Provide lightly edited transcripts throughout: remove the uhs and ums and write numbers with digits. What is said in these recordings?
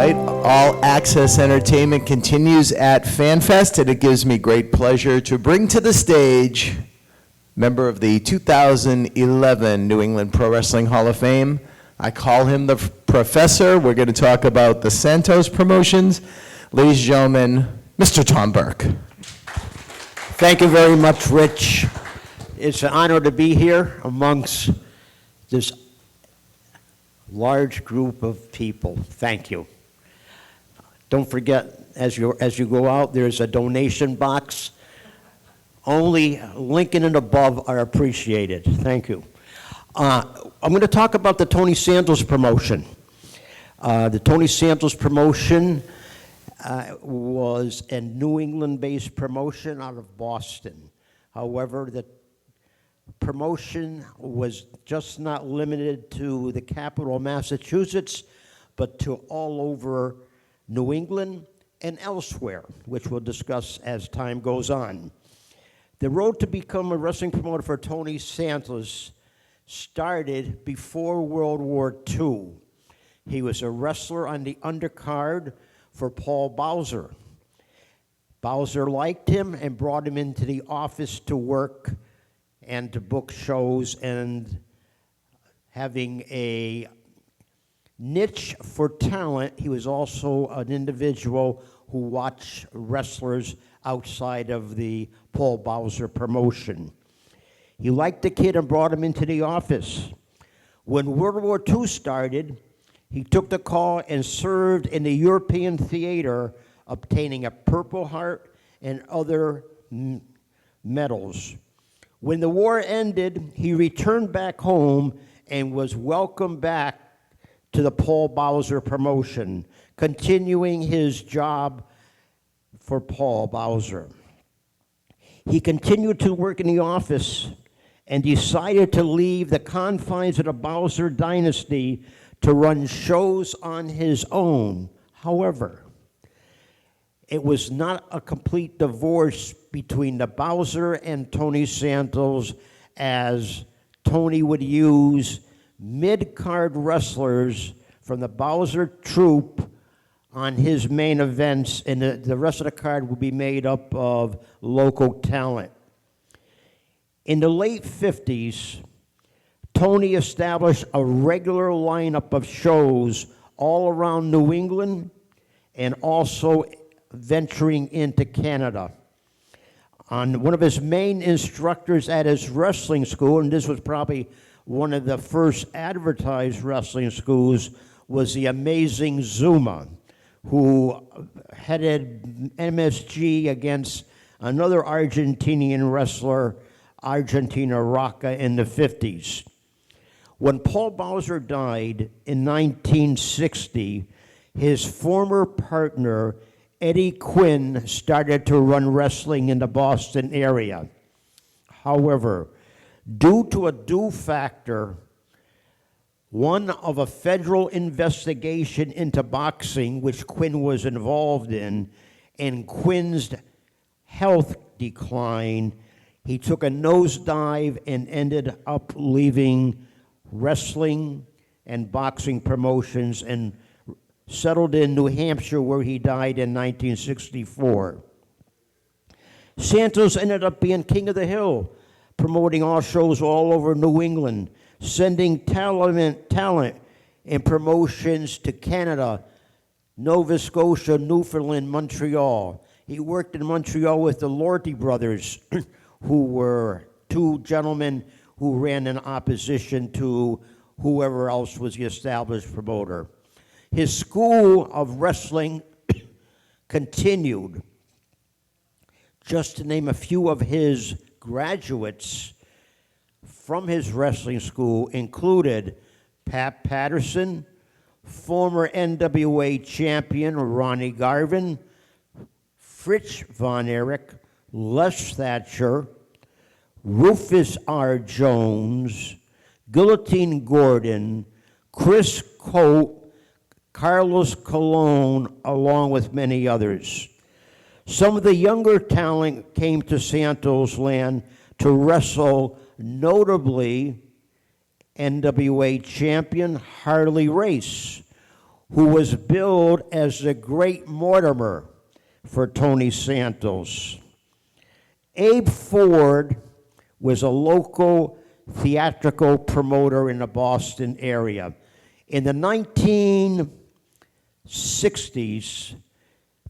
right, all access entertainment continues at FanFest, and it gives me great pleasure to bring to the stage member of the 2011 New England Pro Wrestling Hall of Fame. I call him the Professor. We're going to talk about the Santos Promotions. Ladies and gentlemen, Mr. Tom Burke. Thank you very much, Rich. It's an honor to be here amongst this large group of people. Thank you. Don't forget, as you go out, there's a donation box. Only Lincoln and above are appreciated. Thank you. I'm going to talk about the Tony Santos promotion. The Tony Santos promotion was a New England-based promotion out of Boston. However, the promotion was just not limited to the capital of Massachusetts, but to all over New England and elsewhere, which we'll discuss as time goes on. The road to become a wrestling promoter for Tony Santos started before World War II. He was a wrestler on the undercard for Paul Bowser. Bowser liked him and brought him into the office to work and to book shows, and having a niche for talent, he was also an individual who watched wrestlers outside of the Paul Bowser promotion. He liked the kid and brought him into the office. When World War II started, he took the call and served in the European theater, obtaining a Purple Heart and other medals. When the war ended, he returned back home and was welcomed back to the Paul Bowser promotion, continuing his job for Paul Bowser. He continued to work in the office and decided to leave the confines of the Bowser dynasty to run shows on his own. However, it was not a complete divorce between the Bowser and Tony Santos, as Tony would use mid-card wrestlers from the Bowser troupe on his main events, and the rest of the card would be made up of local talent. In the late 50s, Tony established a regular lineup of shows all around New England and also venturing into Canada. One of his main instructors at his wrestling school, and this was probably one of the first advertised wrestling schools, was the amazing Zuma, who headed MSG against another Argentinian wrestler, Argentina Rocca, in the 50s. When Paul Bowser died in 1960, his former partner, Eddie Quinn, started to run wrestling in the Boston area. However, due to a due factor, one of a federal investigation into boxing, which Quinn was involved in, and Quinn's health decline, he took a nosedive and ended up leaving wrestling and boxing promotions and settled in New Hampshire, where he died in 1964. Santos ended up being king of the hill, promoting all shows all over New England, sending talent and promotions to Canada, Nova Scotia, Newfoundland, Montreal. He worked in Montreal with the Lortie brothers, who were two gentlemen who ran in opposition to whoever else was the established promoter. His school of wrestling continued. Just to name a few of his graduates from his wrestling school included Pat Patterson, former NWA champion Ronnie Garvin, Fritz Von Erich, Les Thatcher, Rufus R. Jones, Guillotine Gordon, Chris Coate, Carlos Colon, along with many others. Some of the younger talent came to Santos land to wrestle, notably NWA champion Harley Race, who was billed as the Great Mortimer for Tony Santos. Abe Ford was a local theatrical promoter in the Boston area. In the 1960s,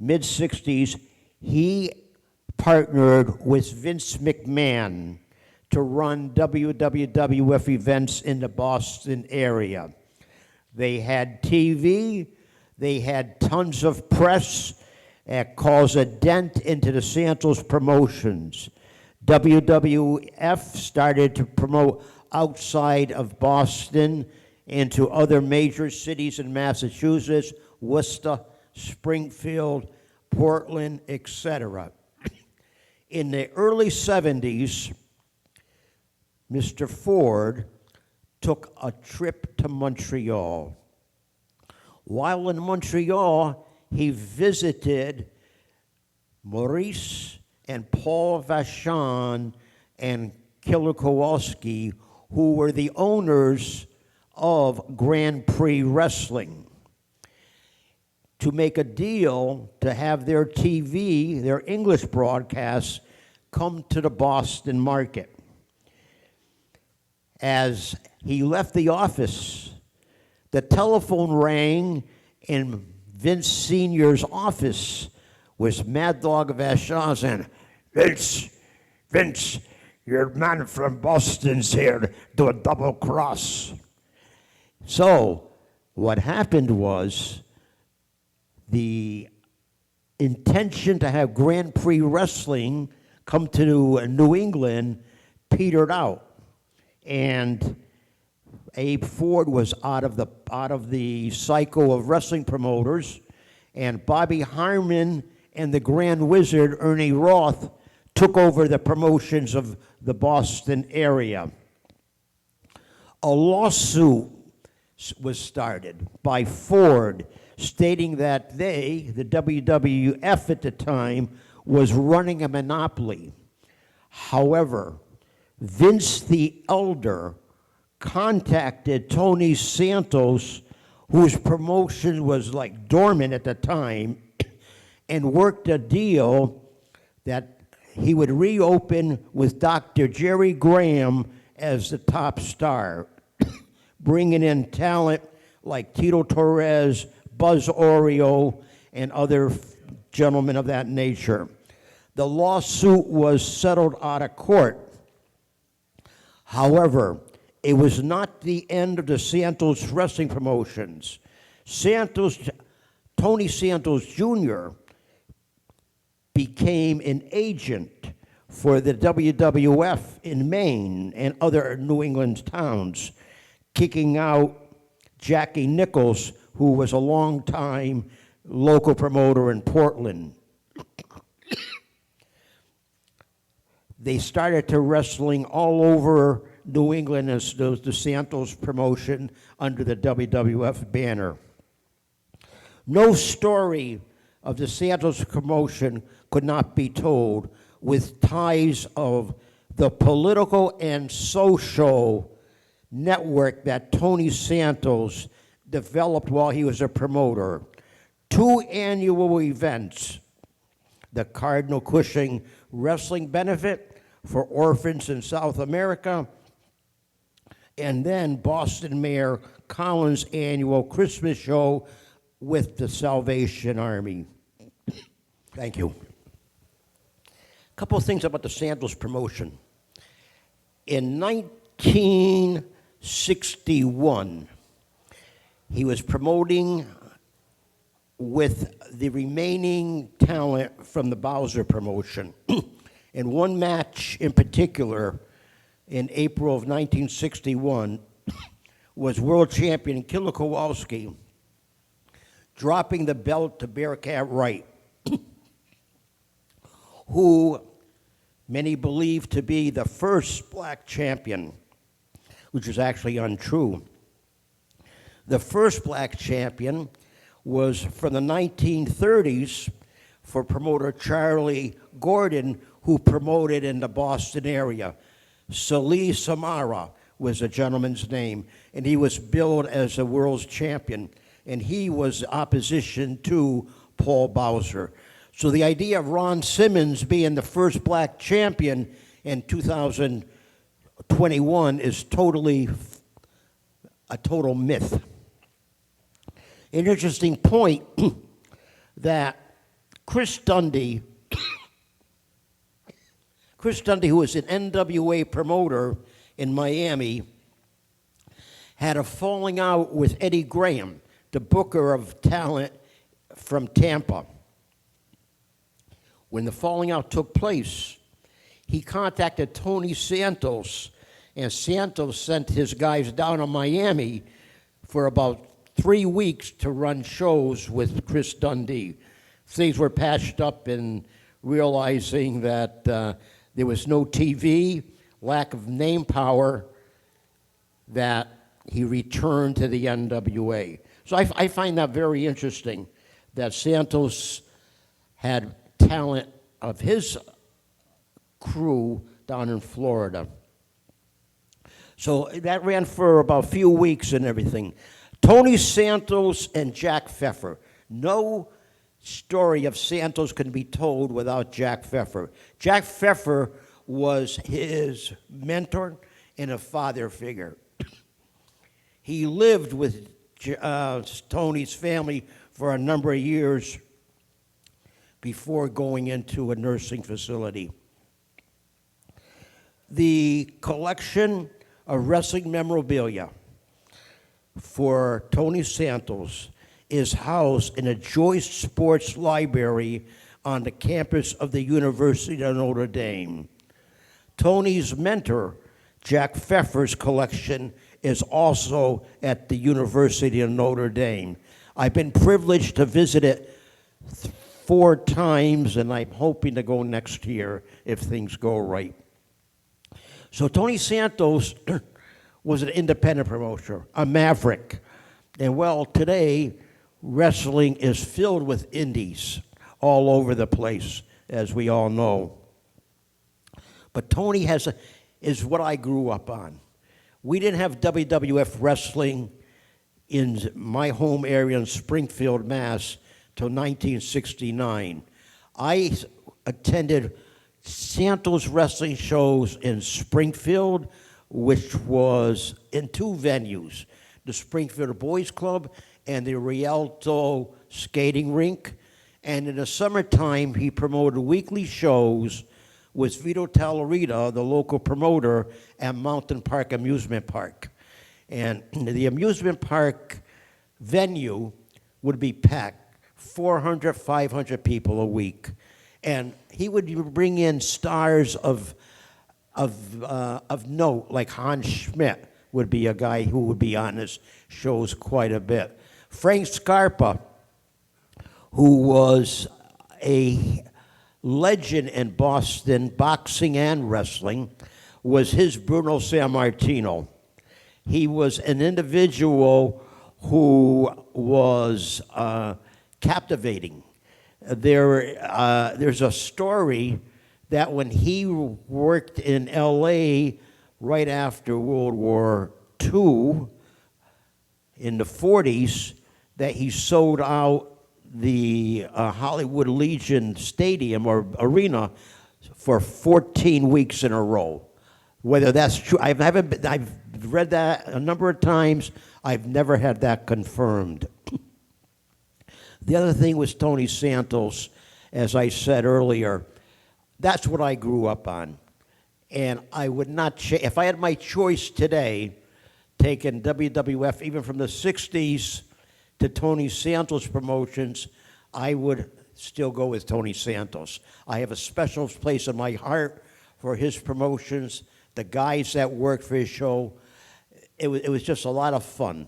mid-60s, he partnered with Vince McMahon to run WWF events in the Boston area. They had TV, they had tons of press that caused a dent into the Santos Promotions. WWF started to promote outside of Boston into other major cities in Massachusetts, Worcester, Springfield, Portland, etc. In the early 70s, Mr. Ford took a trip to Montreal. While in Montreal, he visited Maurice and Paul Vachon and Killer Kowalski, who were the owners of Grand Prix Wrestling, to make a deal to have their TV, their English broadcasts, come to the Boston market. As he left the office, the telephone rang in Vince Sr.'s office was Mad Dog Vachon saying, Vince, your man from Boston's here, do a double cross. So what happened was the intention to have Grand Prix Wrestling come to New England petered out. And Abe Ford was out of the cycle of wrestling promoters, and Bobby Harmon and the Grand Wizard Ernie Roth took over the promotions of the Boston area. A lawsuit was started by Ford stating that the WWF at the time, was running a monopoly. However, Vince the Elder contacted Tony Santos, whose promotion was like dormant at the time, and worked a deal that he would reopen with Dr. Jerry Graham as the top star, bringing in talent like Tito Torres, Buzz Oreo, and other gentlemen of that nature. The lawsuit was settled out of court. However, it was not the end of the Santos wrestling promotions. Tony Santos Jr. became an agent for the WWF in Maine and other New England towns, kicking out Jackie Nichols, who was a long-time local promoter in Portland. They started to wrestling all over New England as the Santos promotion under the WWF banner. No story of the Santos promotion could not be told with ties of the political and social network that Tony Santos developed while he was a promoter. 2 annual events, the Cardinal Cushing Wrestling Benefit for orphans in South America, and then Boston Mayor Collins' annual Christmas show with the Salvation Army. Thank you. A couple of things about the Santos promotion. In 1961, he was promoting with the remaining talent from the Bowser promotion. In one match in particular, in April of 1961, was world champion Killer Kowalski dropping the belt to Bearcat Wright, who many believe to be the first black champion, which is actually untrue. The first black champion was from the 1930s for promoter Charlie Gordon, who promoted in the Boston area. Salih Samara was the gentleman's name, and he was billed as a world's champion. and he was opposition to Paul Bowser. So the idea of Ron Simmons being the first black champion in 2021 is totally a total myth. An interesting point that Chris Dundee, who was an NWA promoter in Miami, had a falling out with Eddie Graham, the booker of talent from Tampa. When the falling out took place, he contacted Tony Santos, and Santos sent his guys down to Miami for about 3 weeks to run shows with Chris Dundee. Things were patched up, and realizing that there was no TV, lack of name power, that he returned to the NWA. So I find that very interesting, that Santos had talent of his crew down in Florida. So that ran for about a few weeks and everything. Tony Santos and Jack Pfeffer. No story of Santos can be told without Jack Pfeffer. Jack Pfeffer was his mentor and a father figure. He lived with Tony's family for a number of years before going into a nursing facility. The collection of wrestling memorabilia for Tony Santos is housed in a Joyce Sports Library on the campus of the University of Notre Dame. Tony's mentor, Jack Pfeffer's collection, is also at the University of Notre Dame. I've been privileged to visit it 4 times, and I'm hoping to go next year if things go right. So Tony Santos was an independent promoter, a maverick. And well, today, wrestling is filled with indies all over the place, as we all know. But Tony is what I grew up on. We didn't have WWF wrestling in my home area in Springfield, Mass, till 1969. I attended Santos wrestling shows in Springfield, which was in 2 venues, the Springfield Boys Club and the Rialto skating rink. And in the summertime, he promoted weekly shows with Vito Talarita, the local promoter, at Mountain Park Amusement Park. And the amusement park venue would be packed, 400, 500 people a week. And he would bring in stars of note, like Hans Schmidt would be a guy who would be on his shows quite a bit. Frank Scarpa, who was a legend in Boston boxing and wrestling, was his Bruno Sammartino. He was an individual who was captivating. There's a story that when he worked in L.A. right after World War II, in the 40s, that he sold out the Hollywood Legion Stadium or arena for 14 weeks in a row. Whether that's true, I've read that a number of times. I've never had that confirmed. The other thing was Tony Santos, as I said earlier. That's what I grew up on. And I would not if I had my choice today, taking WWF even from the 60s to Tony Santos Promotions, I would still go with Tony Santos. I have a special place in my heart for his promotions, the guys that worked for his show. It was just a lot of fun.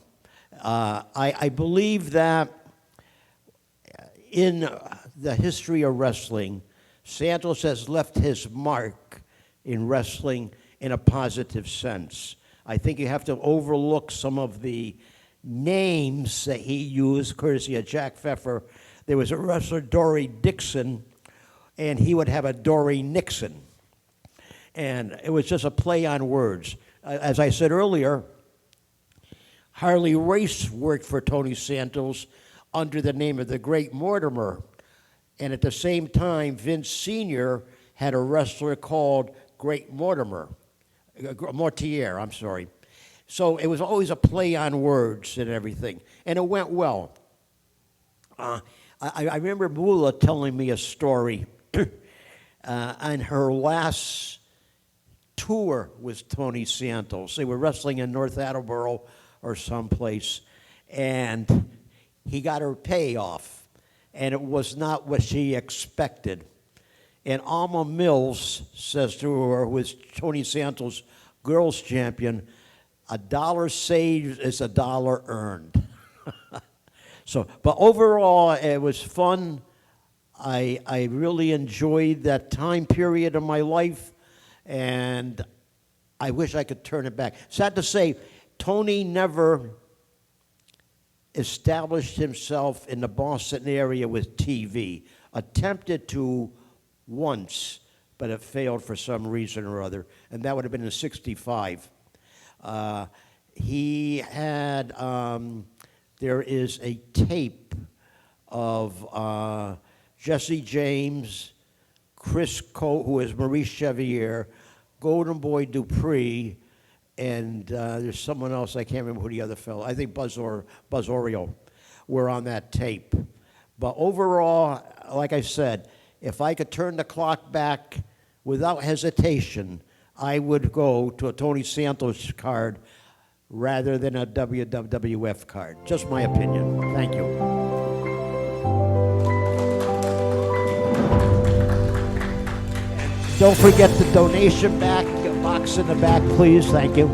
I believe that in the history of wrestling, Santos has left his mark in wrestling in a positive sense. I think you have to overlook some of the names that he used, courtesy of Jack Pfeffer. There was a wrestler, Dory Dixon, and he would have a Dory Nixon. And it was just a play on words. As I said earlier, Harley Race worked for Tony Santos under the name of the Great Mortimer. And at the same time, Vince Sr. had a wrestler called Great Mortier, I'm sorry. So it was always a play on words and everything, and it went well. I remember Moolah telling me a story on her last tour with Tony Santos. They were wrestling in North Attleboro or someplace, and he got her payoff, and it was not what she expected. And Alma Mills says to her, who was Tony Santos' girls champion, a dollar saved is a dollar earned. So, but overall, it was fun. I really enjoyed that time period of my life, and I wish I could turn it back. Sad to say, Tony never established himself in the Boston area with TV. Attempted to once, but it failed for some reason or other, and that would have been in '65. He had, there is a tape of Jesse James, Chris Coe, who is Maurice Chevalier, Golden Boy Dupree, and there's someone else, I can't remember who the other fellow, I think Buzz Oreo were on that tape. But overall, like I said, if I could turn the clock back without hesitation, I would go to a Tony Santos card rather than a WWF card. Just my opinion. Thank you. Don't forget the donation box in the back, please. Thank you.